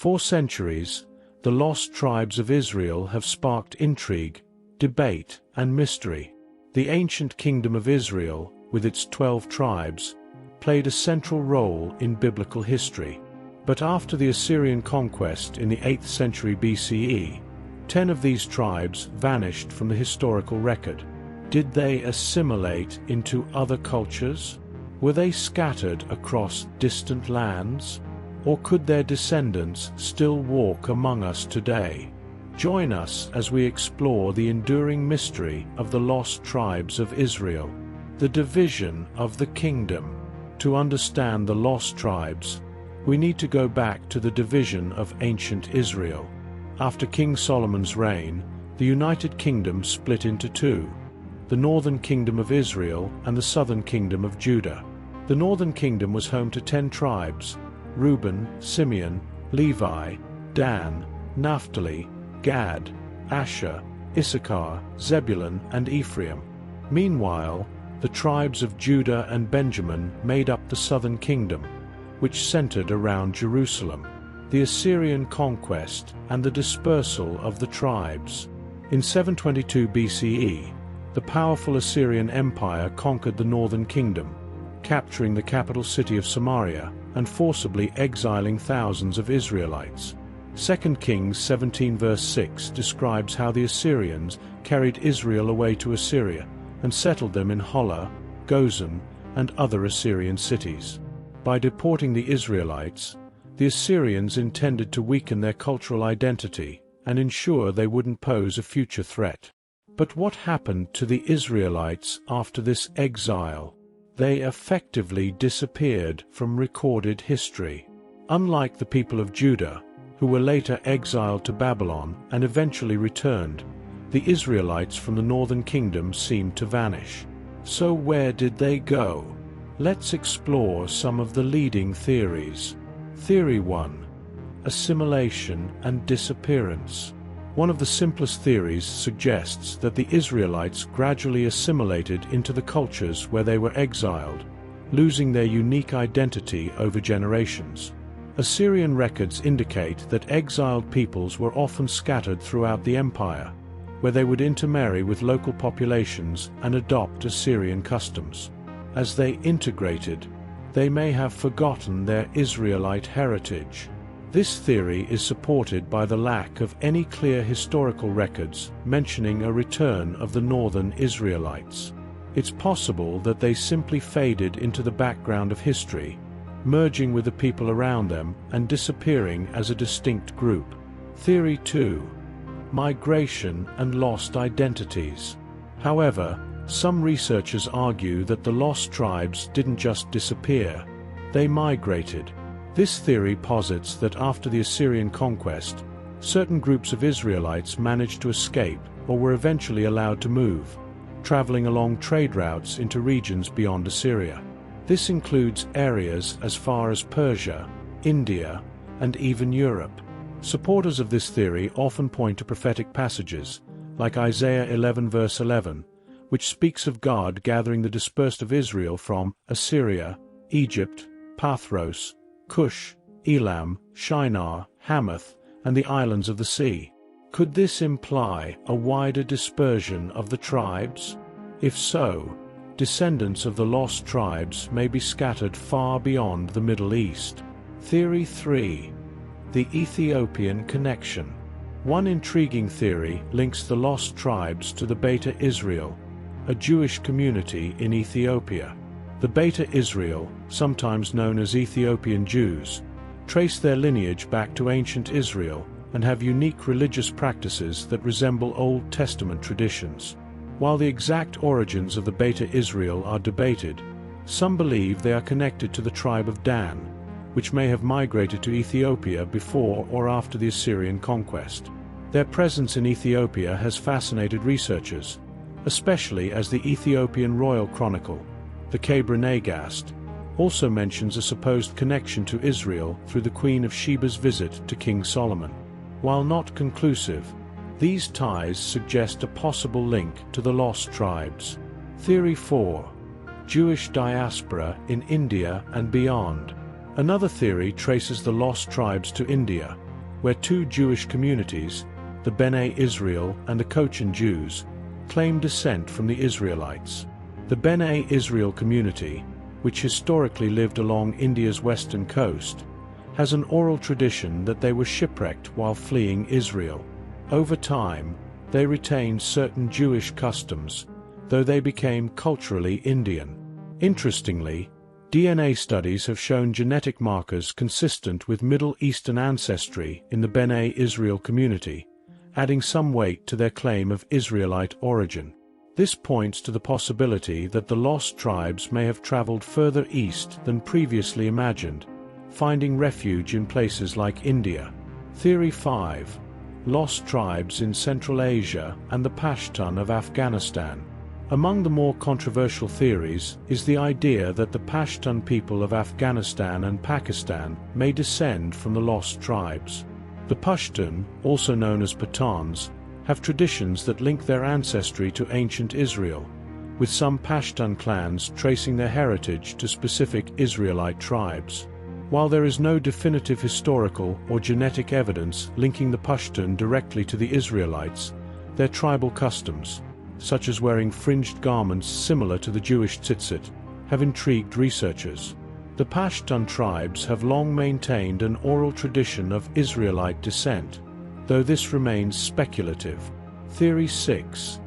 For centuries, the lost tribes of Israel have sparked intrigue, debate, and mystery. The ancient kingdom of Israel, with its 12 tribes, played a central role in biblical history. But after the Assyrian conquest in the 8th century BCE, 10 of these tribes vanished from the historical record. Did they assimilate into other cultures? Were they scattered across distant lands? Or could their descendants still walk among us today? Join us as we explore the enduring mystery of the lost tribes of Israel, the division of the kingdom. To understand the lost tribes, we need to go back to the division of ancient Israel. After King Solomon's reign, the United Kingdom split into two: the northern kingdom of Israel and the southern kingdom of Judah. The northern kingdom was home to 10 tribes: Reuben, Simeon, Levi, Dan, Naphtali, Gad, Asher, Issachar, Zebulun, and Ephraim. Meanwhile, the tribes of Judah and Benjamin made up the southern kingdom, which centered around Jerusalem. The Assyrian conquest and the dispersal of the tribes. In 722 BCE, the powerful Assyrian Empire conquered the northern kingdom, capturing the capital city of Samaria and forcibly exiling thousands of Israelites. 2 Kings 17 verse 6 describes how the Assyrians carried Israel away to Assyria and settled them in Holah, Gozan, and other Assyrian cities. By deporting the Israelites, the Assyrians intended to weaken their cultural identity and ensure they wouldn't pose a future threat. But what happened to the Israelites after this exile? They effectively disappeared from recorded history. Unlike the people of Judah, who were later exiled to Babylon and eventually returned, the Israelites from the northern kingdom seemed to vanish. So where did they go? Let's explore some of the leading theories. Theory 1. Assimilation and disappearance. One of the simplest theories suggests that the Israelites gradually assimilated into the cultures where they were exiled, losing their unique identity over generations. Assyrian records indicate that exiled peoples were often scattered throughout the empire, where they would intermarry with local populations and adopt Assyrian customs. As they integrated, they may have forgotten their Israelite heritage. This theory is supported by the lack of any clear historical records mentioning a return of the northern Israelites. It's possible that they simply faded into the background of history, merging with the people around them and disappearing as a distinct group. Theory 2. Migration and lost identities. However, some researchers argue that the lost tribes didn't just disappear, they migrated. This theory posits that after the Assyrian conquest, certain groups of Israelites managed to escape or were eventually allowed to move, traveling along trade routes into regions beyond Assyria. This includes areas as far as Persia, India, and even Europe. Supporters of this theory often point to prophetic passages, like Isaiah 11 verse 11, which speaks of God gathering the dispersed of Israel from Assyria, Egypt, Pathros, Cush, Elam, Shinar, Hamath, and the islands of the sea. Could this imply a wider dispersion of the tribes? If so, descendants of the lost tribes may be scattered far beyond the Middle East. Theory 3. The Ethiopian Connection. One intriguing theory links the lost tribes to the Beta Israel, a Jewish community in Ethiopia. The Beta Israel, sometimes known as Ethiopian Jews, trace their lineage back to ancient Israel and have unique religious practices that resemble Old Testament traditions. While the exact origins of the Beta Israel are debated, some believe they are connected to the tribe of Dan, which may have migrated to Ethiopia before or after the Assyrian conquest. Their presence in Ethiopia has fascinated researchers, especially as the Ethiopian Royal Chronicle, the Kebra Nagast, also mentions a supposed connection to Israel through the Queen of Sheba's visit to King Solomon. While not conclusive, these ties suggest a possible link to the lost tribes. Theory 4. Jewish diaspora in India and beyond. Another theory traces the lost tribes to India, where two Jewish communities, the Bene Israel and the Cochin Jews, claim descent from the Israelites. The Bene Israel community, which historically lived along India's western coast, has an oral tradition that they were shipwrecked while fleeing Israel. Over time, they retained certain Jewish customs, though they became culturally Indian. Interestingly, DNA studies have shown genetic markers consistent with Middle Eastern ancestry in the Bene Israel community, adding some weight to their claim of Israelite origin. This points to the possibility that the lost tribes may have traveled further east than previously imagined, finding refuge in places like India. Theory 5. Lost tribes in Central Asia and the Pashtun of Afghanistan. Among the more controversial theories is the idea that the Pashtun people of Afghanistan and Pakistan may descend from the lost tribes. The Pashtun, also known as Pathans, have traditions that link their ancestry to ancient Israel, with some Pashtun clans tracing their heritage to specific Israelite tribes. While there is no definitive historical or genetic evidence linking the Pashtun directly to the Israelites, their tribal customs, such as wearing fringed garments similar to the Jewish tzitzit, have intrigued researchers. The Pashtun tribes have long maintained an oral tradition of Israelite descent, though this remains speculative. Theory 6.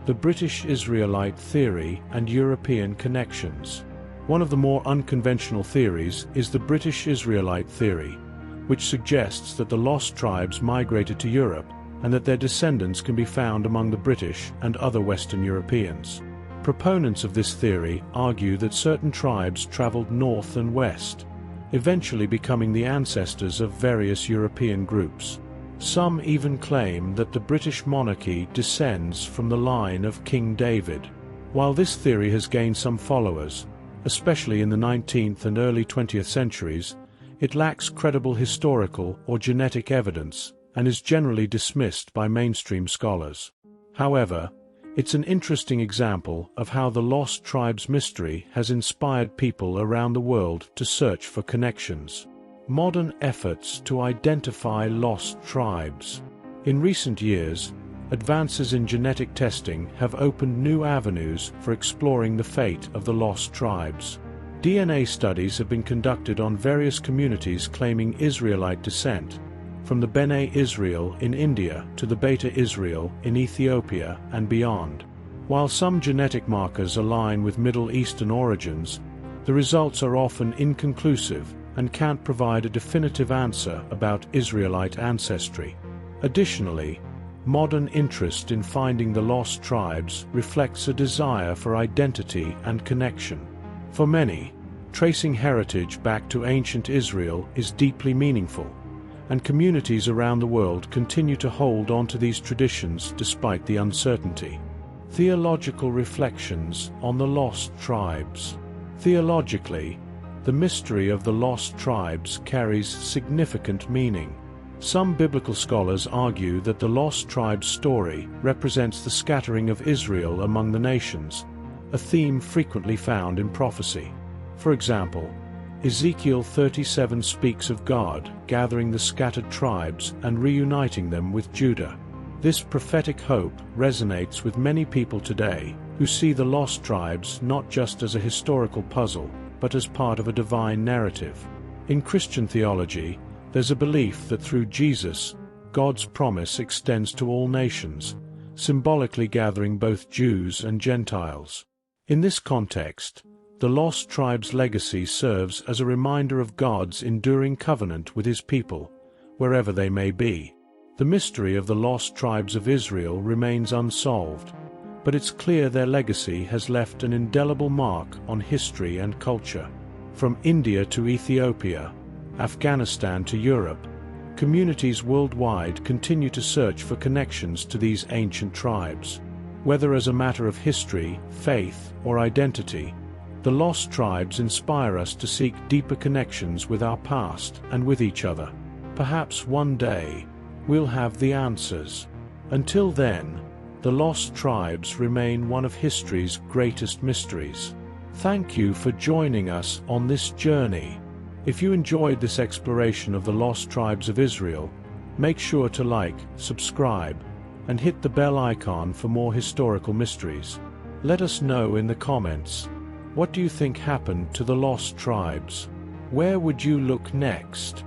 The British Israelite theory and European connections. One of the more unconventional theories is the British Israelite theory, which suggests that the lost tribes migrated to Europe and that their descendants can be found among the British and other Western Europeans. Proponents of this theory argue that certain tribes traveled north and west, eventually becoming the ancestors of various European groups. Some even claim that the British monarchy descends from the line of King David. While this theory has gained some followers, especially in the 19th and early 20th centuries, it lacks credible historical or genetic evidence and is generally dismissed by mainstream scholars. However, it's an interesting example of how the lost tribes mystery has inspired people around the world to search for connections. Modern efforts to identify lost tribes. In recent years, advances in genetic testing have opened new avenues for exploring the fate of the lost tribes. DNA studies have been conducted on various communities claiming Israelite descent, from the Bene Israel in India to the Beta Israel in Ethiopia and beyond. While some genetic markers align with Middle Eastern origins, the results are often inconclusive and can't provide a definitive answer about Israelite ancestry. Additionally, modern interest in finding the lost tribes reflects a desire for identity and connection. For many, tracing heritage back to ancient Israel is deeply meaningful, and communities around the world continue to hold on to these traditions despite the uncertainty. Theological reflections on the lost tribes. Theologically, the mystery of the lost tribes carries significant meaning. Some biblical scholars argue that the lost tribes story represents the scattering of Israel among the nations, a theme frequently found in prophecy. For example, Ezekiel 37 speaks of God gathering the scattered tribes and reuniting them with Judah. This prophetic hope resonates with many people today who see the lost tribes not just as a historical puzzle, but as part of a divine narrative. In Christian theology, there's a belief that through Jesus, God's promise extends to all nations, symbolically gathering both Jews and Gentiles. In this context, the lost tribes' legacy serves as a reminder of God's enduring covenant with His people, wherever they may be. The mystery of the lost tribes of Israel remains unsolved, but it's clear their legacy has left an indelible mark on history and culture. From India to Ethiopia, Afghanistan to Europe, communities worldwide continue to search for connections to these ancient tribes. Whether as a matter of history, faith, or identity, the lost tribes inspire us to seek deeper connections with our past and with each other. Perhaps one day, we'll have the answers. Until then, the lost tribes remain one of history's greatest mysteries. Thank you for joining us on this journey. If you enjoyed this exploration of the lost tribes of Israel, Make sure to like, subscribe, and hit the bell icon for more historical mysteries. Let us know in the comments, what do you think happened to the lost tribes? Where would you look next?